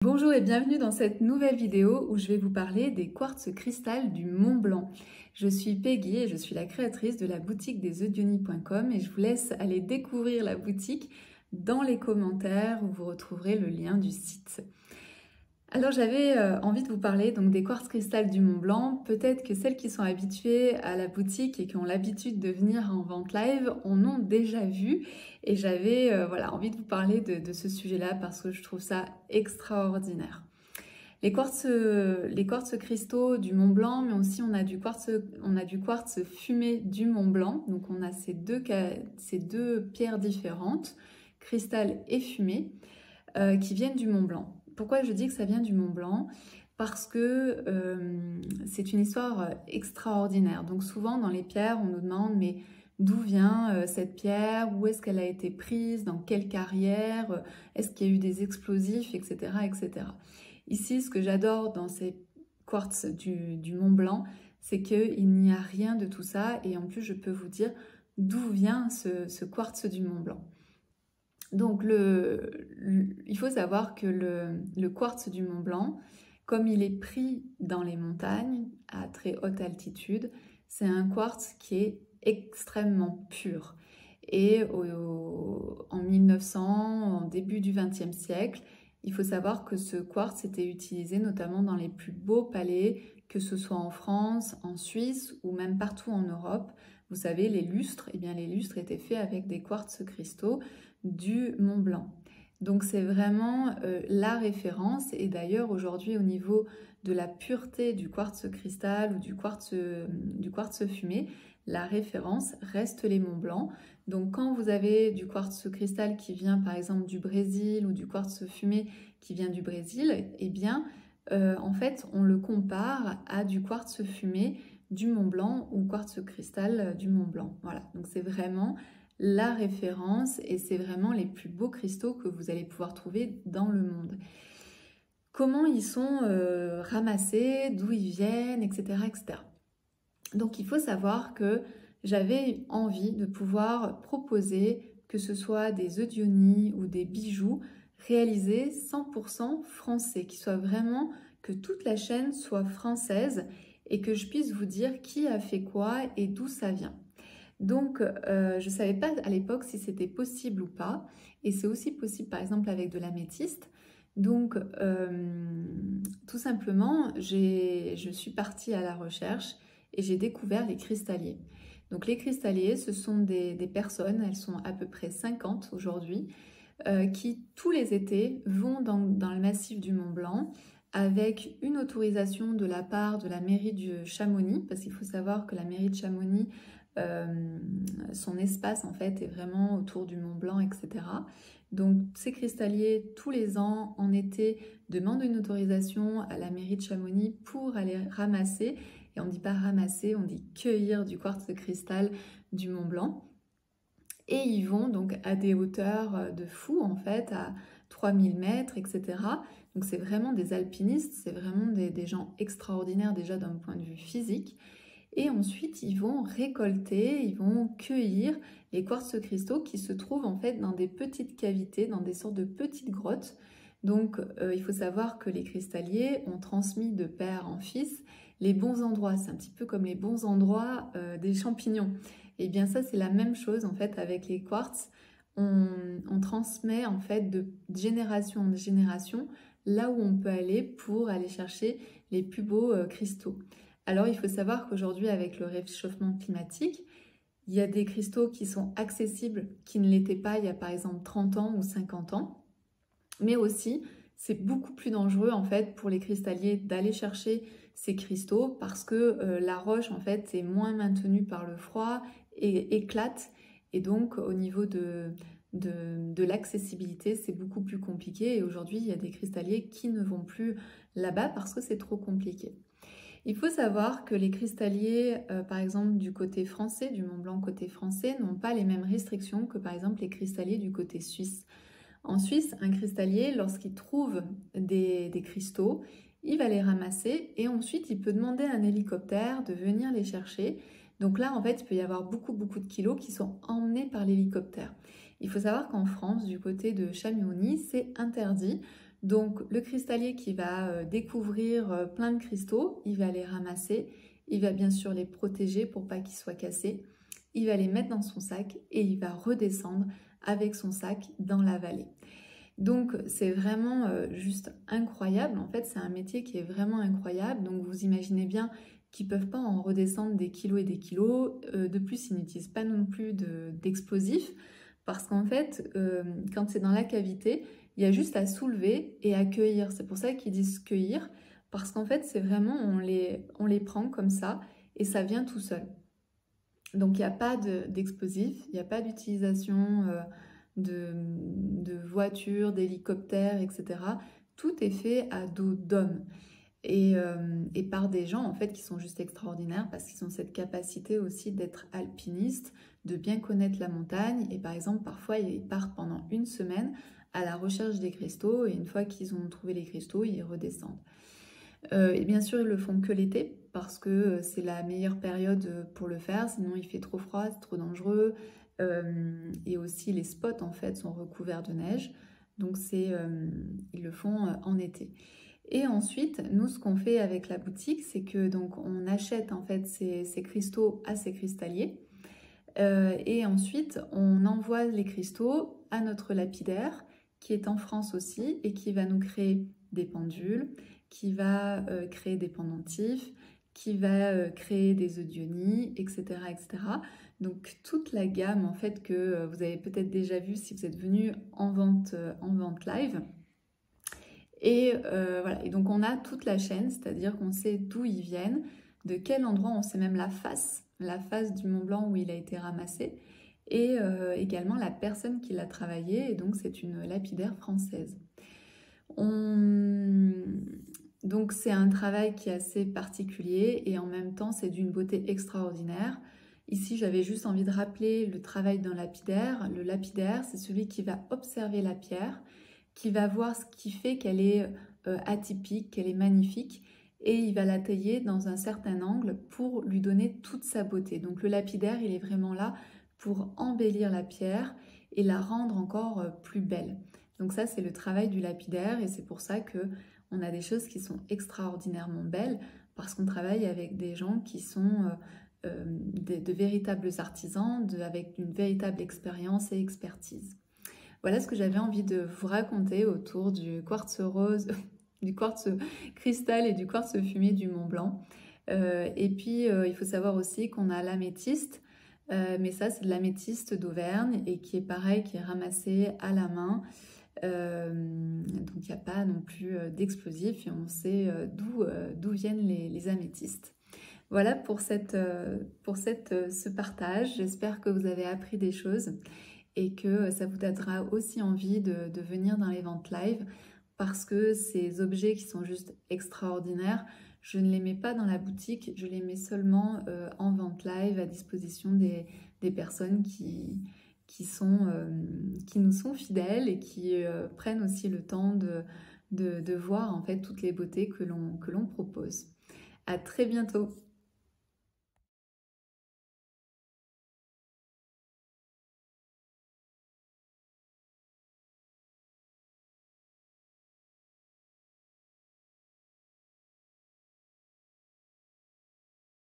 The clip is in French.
Bonjour et bienvenue dans cette nouvelle vidéo où je vais vous parler des quartz cristal du Mont Blanc. Je suis Peggy et je suis la créatrice de la boutique des eudionie.com et je vous laisse aller découvrir la boutique dans les commentaires où vous retrouverez le lien du site. Alors j'avais envie de vous parler donc des quartz cristal du Mont Blanc. Peut-être que celles qui sont habituées à la boutique et qui ont l'habitude de venir en vente live en ont déjà vu. Et j'avais envie de vous parler de ce sujet-là parce que je trouve ça extraordinaire. Les quartz cristaux du Mont Blanc, mais aussi on a du quartz fumé du Mont Blanc. Donc on a ces deux pierres différentes, cristal et fumé, qui viennent du Mont Blanc. Pourquoi je dis que ça vient du Mont Blanc? Parce que c'est une histoire extraordinaire. Donc souvent dans les pierres, on nous demande mais d'où vient cette pierre? Où est-ce qu'elle a été prise? Dans quelle carrière? Est-ce qu'il y a eu des explosifs? Etc. etc. Ici, ce que j'adore dans ces quartz du Mont Blanc, c'est qu'il n'y a rien de tout ça. Et en plus, je peux vous dire d'où vient ce quartz du Mont Blanc. Donc il faut savoir que le quartz du Mont Blanc, comme il est pris dans les montagnes à très haute altitude, c'est un quartz qui est extrêmement pur. Et en 1900, en début du XXe siècle, il faut savoir que ce quartz était utilisé notamment dans les plus beaux palais, que ce soit en France, en Suisse ou même partout en Europe. Vous savez, les lustres, eh bien les lustres étaient faits avec des quartz cristaux du Mont Blanc. Donc c'est vraiment la référence, et d'ailleurs aujourd'hui au niveau de la pureté du quartz cristal ou du quartz fumé, la référence reste les Monts Blancs. Donc quand vous avez du quartz cristal qui vient par exemple du Brésil ou du quartz fumé qui vient du Brésil, eh bien en fait on le compare à du quartz fumé du Mont Blanc ou quartz cristal du Mont Blanc. Voilà, donc c'est vraiment la référence et c'est vraiment les plus beaux cristaux que vous allez pouvoir trouver dans le monde. Comment ils sont ramassés, d'où ils viennent, etc., etc. Donc il faut savoir que j'avais envie de pouvoir proposer que ce soit des eudionies ou des bijoux réalisés 100% français, qui soient vraiment, que toute la chaîne soit française et que je puisse vous dire qui a fait quoi et d'où ça vient. Donc, je ne savais pas à l'époque si c'était possible ou pas. Et c'est aussi possible, par exemple, avec de l'améthyste. Donc, tout simplement, je suis partie à la recherche et j'ai découvert les cristalliers. Donc, les cristalliers, ce sont des personnes, elles sont à peu près 50 aujourd'hui, qui, tous les étés, vont dans le massif du Mont Blanc avec une autorisation de la part de la mairie de Chamonix, parce qu'il faut savoir que la mairie de Chamonix, son espace en fait est vraiment autour du Mont Blanc, etc. Donc ces cristalliers, tous les ans, en été, demandent une autorisation à la mairie de Chamonix pour aller ramasser, et on ne dit pas ramasser, on dit cueillir du quartz cristal du Mont Blanc. Et ils vont donc à des hauteurs de fou en fait, à 3000 mètres, etc. Donc c'est vraiment des alpinistes, c'est vraiment des gens extraordinaires déjà d'un point de vue physique. Et ensuite, ils vont récolter, ils vont cueillir les quartz cristaux qui se trouvent en fait dans des petites cavités, dans des sortes de petites grottes. Donc, il faut savoir que les cristalliers ont transmis de père en fils les bons endroits. C'est un petit peu comme les bons endroits des champignons. Et bien ça, c'est la même chose en fait avec les quartz. On transmet en fait de génération en génération là où on peut aller pour aller chercher les plus beaux cristaux. Alors, il faut savoir qu'aujourd'hui, avec le réchauffement climatique, il y a des cristaux qui sont accessibles, qui ne l'étaient pas il y a par exemple 30 ans ou 50 ans. Mais aussi, c'est beaucoup plus dangereux en fait pour les cristalliers d'aller chercher ces cristaux parce que la roche en fait est moins maintenue par le froid et éclate. Et donc, au niveau de l'accessibilité, c'est beaucoup plus compliqué. Et aujourd'hui, il y a des cristalliers qui ne vont plus là-bas parce que c'est trop compliqué. Il faut savoir que les cristalliers, par exemple du côté français, du Mont Blanc côté français, n'ont pas les mêmes restrictions que par exemple les cristalliers du côté suisse. En Suisse, un cristallier, lorsqu'il trouve des cristaux, il va les ramasser et ensuite il peut demander à un hélicoptère de venir les chercher. Donc là, en fait, il peut y avoir beaucoup de kilos qui sont emmenés par l'hélicoptère. Il faut savoir qu'en France, du côté de Chamonix, c'est interdit Donc le cristallier qui va découvrir plein de cristaux, il va les ramasser, il va bien sûr les protéger pour pas qu'ils soient cassés, il va les mettre dans son sac et il va redescendre avec son sac dans la vallée. Donc c'est vraiment juste incroyable, en fait c'est un métier qui est vraiment incroyable, donc vous imaginez bien qu'ils ne peuvent pas en redescendre des kilos et des kilos, de plus ils n'utilisent pas non plus d'explosifs, parce qu'en fait quand c'est dans la cavité, il y a juste à soulever et à cueillir, c'est pour ça qu'ils disent cueillir, parce qu'en fait c'est vraiment, on les prend comme ça et ça vient tout seul. Donc il n'y a pas d'explosifs, il n'y a pas d'utilisation de voitures, d'hélicoptères, etc. Tout est fait à dos d'hommes et par des gens en fait qui sont juste extraordinaires parce qu'ils ont cette capacité aussi d'être alpinistes, de bien connaître la montagne et par exemple parfois ils partent pendant une semaine à la recherche des cristaux et une fois qu'ils ont trouvé les cristaux, ils redescendent. Et bien sûr, ils le font que l'été parce que c'est la meilleure période pour le faire, sinon il fait trop froid, c'est trop dangereux. Et aussi les spots en fait sont recouverts de neige, donc ils le font en été. Et ensuite, nous ce qu'on fait avec la boutique, c'est que donc on achète en fait ces cristaux à ces cristalliers. Et ensuite, on envoie les cristaux à notre lapidaire qui est en France aussi et qui va nous créer des pendules, qui va créer des pendentifs, qui va créer des eudionies, etc., etc. Donc toute la gamme en fait que vous avez peut-être déjà vu si vous êtes venu en vente live. Et voilà, et donc on a toute la chaîne, c'est-à-dire qu'on sait d'où ils viennent, de quel endroit, on sait même la face du Mont Blanc où il a été ramassé, et également la personne qui l'a travaillé, et donc c'est une lapidaire française. Donc c'est un travail qui est assez particulier et en même temps c'est d'une beauté extraordinaire. Ici j'avais juste envie de rappeler le travail d'un lapidaire. Le lapidaire c'est celui qui va observer la pierre, qui va voir ce qui fait qu'elle est atypique, qu'elle est magnifique et il va la tailler dans un certain angle pour lui donner toute sa beauté. Donc le lapidaire il est vraiment là pour embellir la pierre et la rendre encore plus belle. Donc ça c'est le travail du lapidaire et c'est pour ça que on a des choses qui sont extraordinairement belles parce qu'on travaille avec des gens qui sont de véritables artisans, avec une véritable expérience et expertise. Voilà ce que j'avais envie de vous raconter autour du quartz rose, du quartz cristal et du quartz fumé du Mont Blanc. Et puis il faut savoir aussi qu'on a l'améthyste, mais ça c'est de l'améthyste d'Auvergne et qui est pareil, qui est ramassé à la main. Donc il n'y a pas non plus d'explosifs et on sait d'où viennent les améthystes. Voilà pour ce partage. J'espère que vous avez appris des choses et que ça vous donnera aussi envie de venir dans les ventes live parce que ces objets qui sont juste extraordinaires, je ne les mets pas dans la boutique, je les mets seulement en vente live à disposition des personnes qui nous sont fidèles et qui prennent aussi le temps de voir en fait toutes les beautés que l'on propose. À très bientôt!